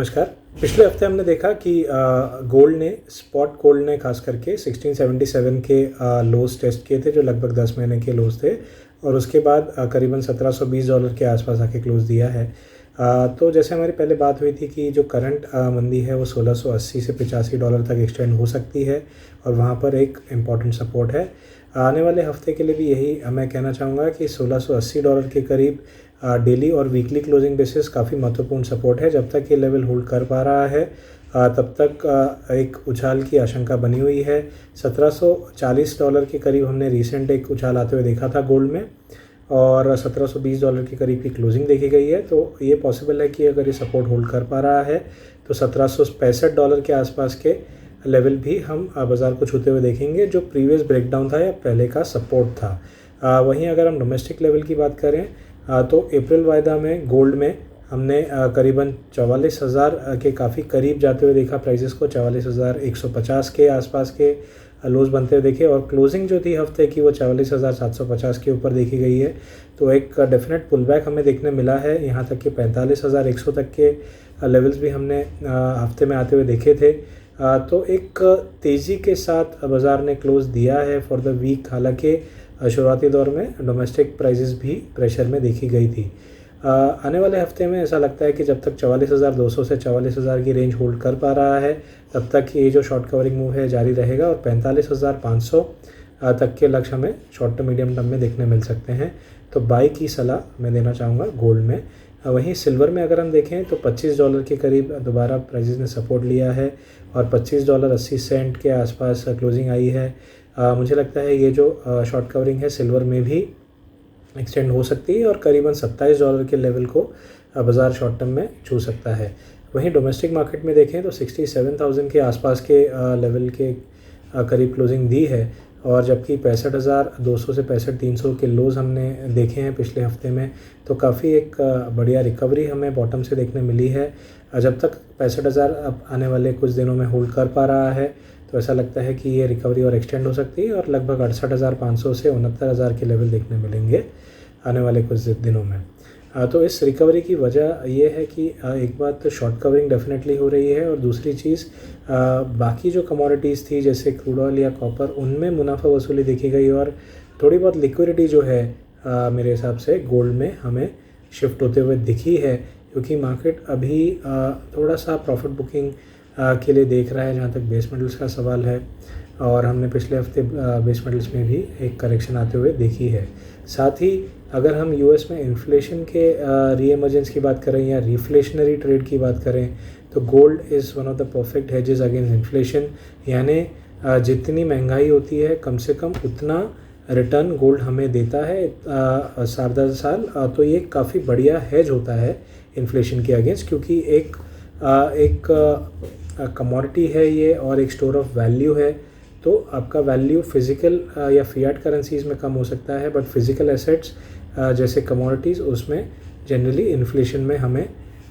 नमस्कार। पिछले हफ्ते हमने देखा कि गोल्ड ने स्पॉट गोल्ड ने खास करके 1677 के लोज टेस्ट किए थे, जो लगभग 10 महीने के लोज थे, और उसके बाद करीबन $1720 के आसपास आके क्लोज दिया है। तो जैसे हमारी पहले बात हुई थी कि जो करंट मंदी है वो $1680 से $85 तक एक्सटेंड हो सकती है, और वहाँ पर एक इम्पॉर्टेंट सपोर्ट है। आने वाले हफ्ते के लिए भी यही मैं कहना चाहूँगा कि $1680 के करीब डेली और वीकली क्लोजिंग बेसिस काफ़ी महत्वपूर्ण सपोर्ट है। जब तक ये लेवल होल्ड कर पा रहा है तब तक एक उछाल की आशंका बनी हुई है। $1740 के करीब हमने रिसेंट एक उछाल आते हुए देखा था गोल्ड में, और $1720 के करीब की क्लोजिंग देखी गई है। तो ये पॉसिबल है कि अगर ये सपोर्ट होल्ड कर पा रहा है तो $1765 के आसपास के लेवल भी हम बाज़ार को छूते हुए देखेंगे, जो प्रीवियस ब्रेकडाउन था या पहले का सपोर्ट था। वहीं अगर हम डोमेस्टिक लेवल की बात करें तो अप्रैल वायदा में गोल्ड में हमने करीबन 44,000 के काफ़ी करीब जाते हुए देखा प्राइसेस को। 44,150 के आसपास के लोज बनते हुए देखे, और क्लोजिंग जो थी हफ्ते की वो 44,750 के ऊपर देखी गई है। तो एक डेफिनेट पुल बैक हमें देखने मिला है, यहाँ तक कि 45,100 तक के लेवल्स भी हमने हफ्ते में आते हुए देखे थे। तो एक तेज़ी के साथ बाज़ार ने क्लोज दिया है फॉर द वीक। हालांकि शुरुआती दौर में डोमेस्टिक प्राइसेस भी प्रेशर में देखी गई थी। आने वाले हफ्ते में ऐसा लगता है कि जब तक 44,200 से 44,000 की रेंज होल्ड कर पा रहा है तब तक ये जो शॉर्ट कवरिंग मूव है जारी रहेगा, और 45,500 तक के लक्ष्य हमें शॉर्ट टर्म मीडियम टर्म में देखने मिल सकते हैं। तो बाई की सलाह मैं देना चाहूँगा गोल्ड में। वहीं सिल्वर में अगर हम देखें तो $25 के करीब दोबारा प्राइसेस ने सपोर्ट लिया है, और $25.80 के आसपास क्लोजिंग आई है। मुझे लगता है ये जो शॉर्ट कवरिंग है सिल्वर में भी एक्सटेंड हो सकती है, और करीबन $27 के लेवल को बाज़ार शॉर्ट टर्म में छू सकता है। वहीं डोमेस्टिक मार्केट में देखें तो 67,000 के आसपास के लेवल के करीब क्लोजिंग दी है, और जबकि 65,200 से 65,300 के लोज हमने देखे हैं पिछले हफ्ते में। तो काफ़ी एक बढ़िया रिकवरी हमें बॉटम से देखने मिली है। जब तक 65,000 अब आने वाले कुछ दिनों में होल्ड कर पा रहा है तो ऐसा लगता है कि ये रिकवरी और एक्सटेंड हो सकती है, और लगभग 68,500 से 69,000 के लेवल देखने मिलेंगे आने वाले कुछ दिनों में। तो इस रिकवरी की वजह ये है कि एक बात तो शॉर्ट कवरिंग डेफिनेटली हो रही है, और दूसरी चीज़ बाकी जो कमोडिटीज़ थी जैसे क्रूड ऑयल या कॉपर, उनमें मुनाफा वसूली देखी गई, और थोड़ी बहुत लिक्विडिटी जो है मेरे हिसाब से गोल्ड में हमें शिफ्ट होते हुए दिखी है, क्योंकि मार्केट अभी थोड़ा सा प्रॉफिट बुकिंग के लिए देख रहा है जहाँ तक बेस मेटल्स का सवाल है, और हमने पिछले हफ्ते बेस मेटल्स में भी एक करेक्शन आते हुए देखी है। साथ ही अगर हम यूएस में इन्फ्लेशन के रीएमर्जेंस की बात करें या रिफ्लेशनरी ट्रेड की बात करें तो gold is one of the perfect hedges against inflation. यानी जितनी महंगाई होती है कम से कम उतना रिटर्न गोल्ड हमें देता है साल दर साल। तो ये काफ़ी बढ़िया हेज होता है इन्फ्लेशन के अगेंस्ट, क्योंकि एक कमोडिटी है ये और एक स्टोर ऑफ वैल्यू है। तो आपका वैल्यू फिज़िकल या फियाट करेंसीज़ में कम हो सकता है, बट फिज़िकल एसेट्स जैसे कमोडिटीज़ उसमें जनरली इन्फ्लेशन में हमें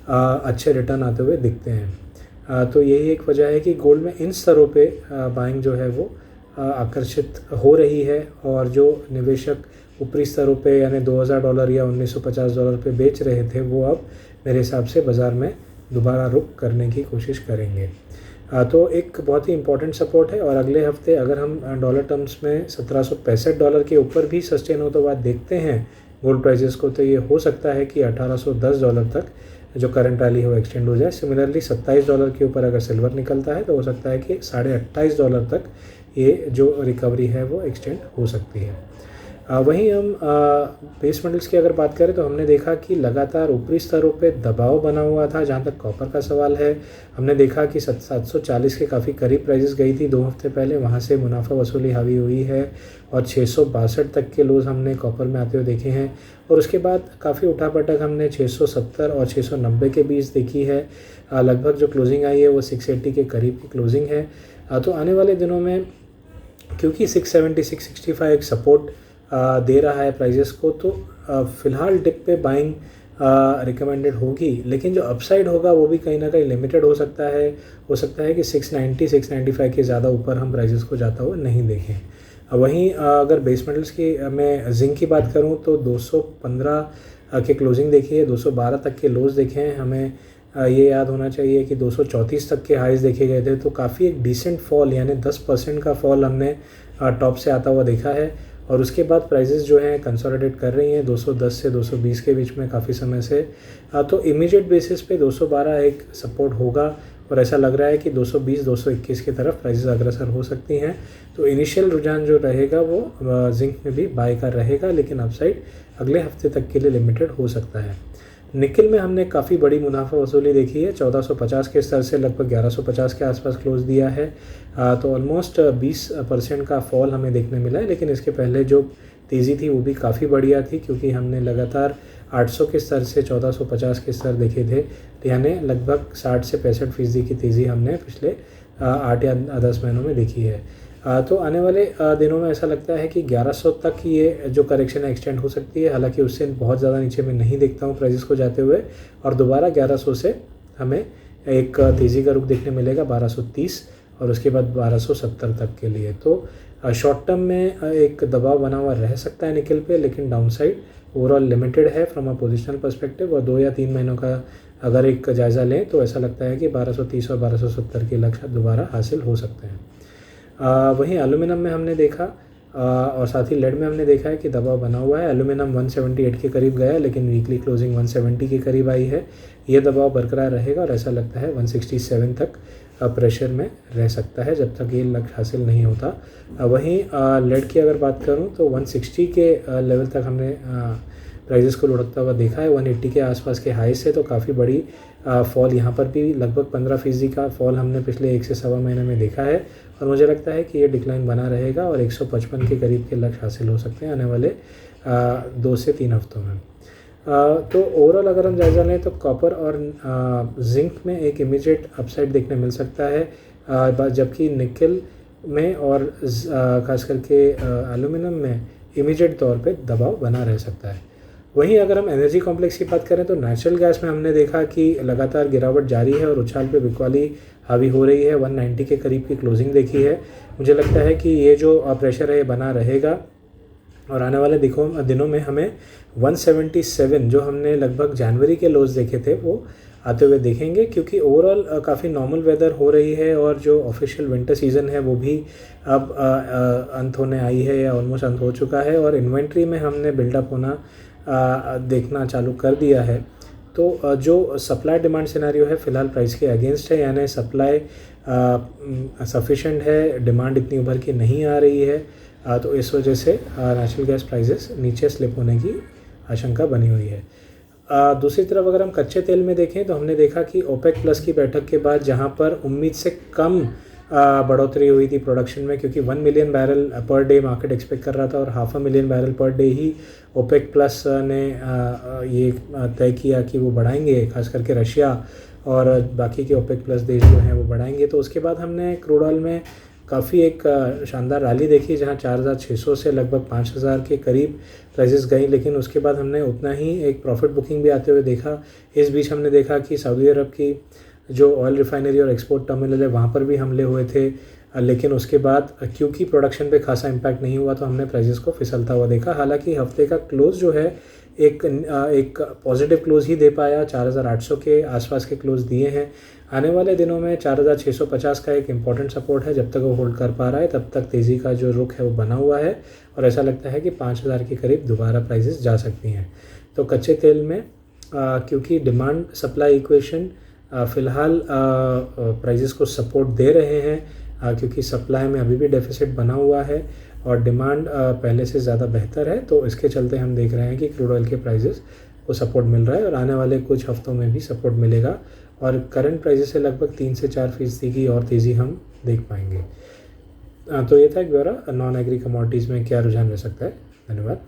अच्छे रिटर्न आते हुए दिखते हैं। तो यही एक वजह है कि गोल्ड में इन स्तरों पे बाइंग जो है वो आकर्षित हो रही है, और जो निवेशक ऊपरी स्तरों पे यानी $2,000 या $1,950 पे बेच रहे थे वो अब मेरे हिसाब से बाज़ार में दोबारा रुख करने की कोशिश करेंगे। तो एक बहुत ही इम्पॉर्टेंट सपोर्ट है, और अगले हफ्ते अगर हम डॉलर टर्म्स में $1765 के ऊपर भी सस्टेन हो तो बात देखते हैं गोल्ड प्राइसेस को, तो ये हो सकता है कि $1,810 तक जो करंट रैली है वो एक्सटेंड हो जाए। सिमिलरली $27 के ऊपर अगर सिल्वर निकलता है तो हो सकता है कि $28.5 तक ये जो रिकवरी है वो एक्सटेंड हो सकती है। वहीं हम बेस मेटल्स की अगर बात करें तो हमने देखा कि लगातार ऊपरी स्तरों पे दबाव बना हुआ था। जहां तक कॉपर का सवाल है, हमने देखा कि 740 के काफ़ी करीब प्राइसेस गई थी 2 हफ्ते पहले, वहां से मुनाफा वसूली हावी हुई है, और 662 तक के लोज हमने कॉपर में आते हुए देखे हैं। और उसके बाद काफ़ी उठापटक हमने 670 और 690 के बीच देखी है। लगभग जो क्लोजिंग आई है वो 680 के करीब की क्लोजिंग है। तो आने वाले दिनों में क्योंकि 670 665 एक सपोर्ट दे रहा है प्राइजेस को, तो फ़िलहाल डिप पे बाइंग रिकमेंडेड होगी, लेकिन जो अपसाइड होगा वो भी कहीं ना कहीं लिमिटेड हो सकता है। हो सकता है कि 690 695 के ज़्यादा ऊपर हम प्राइजेस को जाता हुआ नहीं देखें। वहीं अगर बेस मेटल्स की मैं जिंक की बात करूं तो 215 के क्लोजिंग देखी है, 212 तक के लोज देखे हैं हमें ये याद होना चाहिए कि 234 तक के हाइज देखे गए थे, तो काफ़ी एक डिसेंट फॉल यानी 10% का फॉल हमने टॉप से आता हुआ देखा है। और उसके बाद प्राइजेस जो हैं कंसोलिडेट कर रही हैं 210 से 220 के बीच में काफ़ी समय से। तो इमीडिएट बेसिस पे 212 एक सपोर्ट होगा और ऐसा लग रहा है कि 220-221 की तरफ प्राइजेस अग्रसर हो सकती हैं। तो इनिशियल रुझान जो रहेगा वो जिंक में भी बाय का रहेगा, लेकिन अपसाइड अगले हफ्ते तक के लिए लिमिटेड हो सकता है। निकल में हमने काफ़ी बड़ी मुनाफा वसूली देखी है, 1450 के स्तर से लगभग 1150 के आसपास क्लोज दिया है। तो ऑलमोस्ट 20% का फॉल हमें देखने मिला है, लेकिन इसके पहले जो तेज़ी थी वो भी काफ़ी बढ़िया थी, क्योंकि हमने लगातार 800 के स्तर से 1450 के स्तर देखे थे, यानी लगभग 60 से 65% की तेज़ी हमने पिछले 8 या 10 महीनों में देखी है। तो आने वाले दिनों में ऐसा लगता है कि 1100 तक ये जो करेक्शन है एक्सटेंड हो सकती है, हालांकि उससे बहुत ज़्यादा नीचे मैं नहीं देखता हूँ प्राइजेस को जाते हुए, और दोबारा 1100 से हमें एक तेज़ी का रुख देखने मिलेगा 1230 और उसके बाद 1270 तक के लिए। तो शॉर्ट टर्म में एक दबाव बना हुआ रह सकता है निकल पे, लेकिन डाउनसाइड ओवरऑल लिमिटेड है फ्रॉम अ पोजिशनल पर्सपेक्टिव। और 2 या 3 महीनों का अगर एक जायज़ा लें तो ऐसा लगता है कि 1230 और 1270 के लक्ष्य दोबारा हासिल हो सकते हैं। वहीं एल्यूमिनियम में हमने देखा और साथ ही लेड में हमने देखा है कि दबाव बना हुआ है। एल्यूमिनियम 178 के करीब गया, लेकिन वीकली क्लोजिंग 170 के करीब आई है। ये दबाव बरकरार रहेगा और ऐसा लगता है 167 तक प्रेशर में रह सकता है जब तक ये लक्ष्य हासिल नहीं होता। वहीं लेड की अगर बात करूँ तो 160 के लेवल तक हमने प्राइजेस को लुढ़कता हुआ देखा है 180 के आसपास के हाई से। तो काफ़ी बड़ी फॉल यहाँ पर भी लगभग 15% का फॉल हमने पिछले 1 से सवा महीने में देखा है, और मुझे लगता है कि ये डिक्लाइन बना रहेगा और 155 के करीब के लक्ष्य हासिल हो सकते हैं आने वाले 2 से 3 हफ्तों में। तो ओवरऑल अगर हम जायज़ा लें तो कॉपर और जिंक में एक इमीडिएट अपसाइड देखने मिल सकता है, जबकि निकल में और खास करके एल्यूमिनियम में इमीडिएट तौर पे दबाव बना रह सकता है। वहीं अगर हम एनर्जी कॉम्प्लेक्स की बात करें तो नेचुरल गैस में हमने देखा कि लगातार गिरावट जारी है और उछाल पे बिकवाली हावी हो रही है। 190 के करीब की क्लोजिंग देखी है। मुझे लगता है कि ये जो प्रेशर है ये बना रहेगा और आने वाले दिनों में हमें 177 जो हमने लगभग जनवरी के लोज देखे थे वो आते हुए देखेंगे, क्योंकि ओवरऑल काफ़ी नॉर्मल वेदर हो रही है और जो ऑफिशियल विंटर सीज़न है वो भी अब अंत होने आई है या ऑलमोस्ट अंत हो चुका है, और इन्वेंट्री में हमने बिल्डअप होना देखना चालू कर दिया है। तो जो सप्लाई डिमांड सिनेरियो है फ़िलहाल प्राइस के अगेंस्ट है, यानी सप्लाई सफिशेंट है, डिमांड इतनी उभर के नहीं आ रही है। तो इस वजह से नेचुरल गैस प्राइसेस नीचे स्लिप होने की आशंका बनी हुई है। दूसरी तरफ अगर हम कच्चे तेल में देखें तो हमने देखा कि ओपेक प्लस की बैठक के बाद जहां पर उम्मीद से कम बढ़ोतरी हुई थी प्रोडक्शन में, क्योंकि 1 million barrel per day market expect कर रहा था और 500,000 मिलियन बैरल पर डे ही ओपेक प्लस ने ये तय किया कि वो बढ़ाएंगे, खास करके रशिया और बाकी के ओपेक प्लस देश जो हैं वो बढ़ाएंगे। तो उसके बाद हमने क्रूड ऑयल में काफ़ी एक शानदार रैली देखी जहां 4,600 से लगभग 5,000 के करीब प्राइसेस गई, लेकिन उसके बाद हमने उतना ही एक प्रॉफिट बुकिंग भी आते हुए देखा। इस बीच हमने देखा कि सऊदी अरब की जो ऑयल रिफाइनरी और एक्सपोर्ट टर्मिनल है वहाँ पर भी हमले हुए थे, लेकिन उसके बाद क्योंकि प्रोडक्शन पे खासा इम्पैक्ट नहीं हुआ तो हमने प्राइसेस को फिसलता हुआ देखा। हालांकि हफ्ते का क्लोज जो है एक पॉजिटिव क्लोज ही दे पाया, 4,800 के आसपास के क्लोज दिए हैं। आने वाले दिनों में 4,650 का एक इम्पॉर्टेंट सपोर्ट है, जब तक वो होल्ड कर पा रहा है तब तक तेज़ी का जो रुख है वो बना हुआ है और ऐसा लगता है कि 5,000 के करीब दोबारा प्राइसेस जा सकती हैं। तो कच्चे तेल में क्योंकि डिमांड सप्लाई इक्वेशन फ़िलहाल प्राइसेस को सपोर्ट दे रहे हैं, क्योंकि सप्लाई में अभी भी डेफिसिट बना हुआ है और डिमांड पहले से ज़्यादा बेहतर है, तो इसके चलते हम देख रहे हैं कि क्रूड ऑयल के प्राइसेस को सपोर्ट मिल रहा है और आने वाले कुछ हफ्तों में भी सपोर्ट मिलेगा और करंट प्राइसेस से लगभग 3 से 4% की और तेज़ी हम देख पाएंगे। तो ये था एक ब्यौरा नॉन एग्री कमोडिटीज़ में क्या रुझान रह सकता है। धन्यवाद।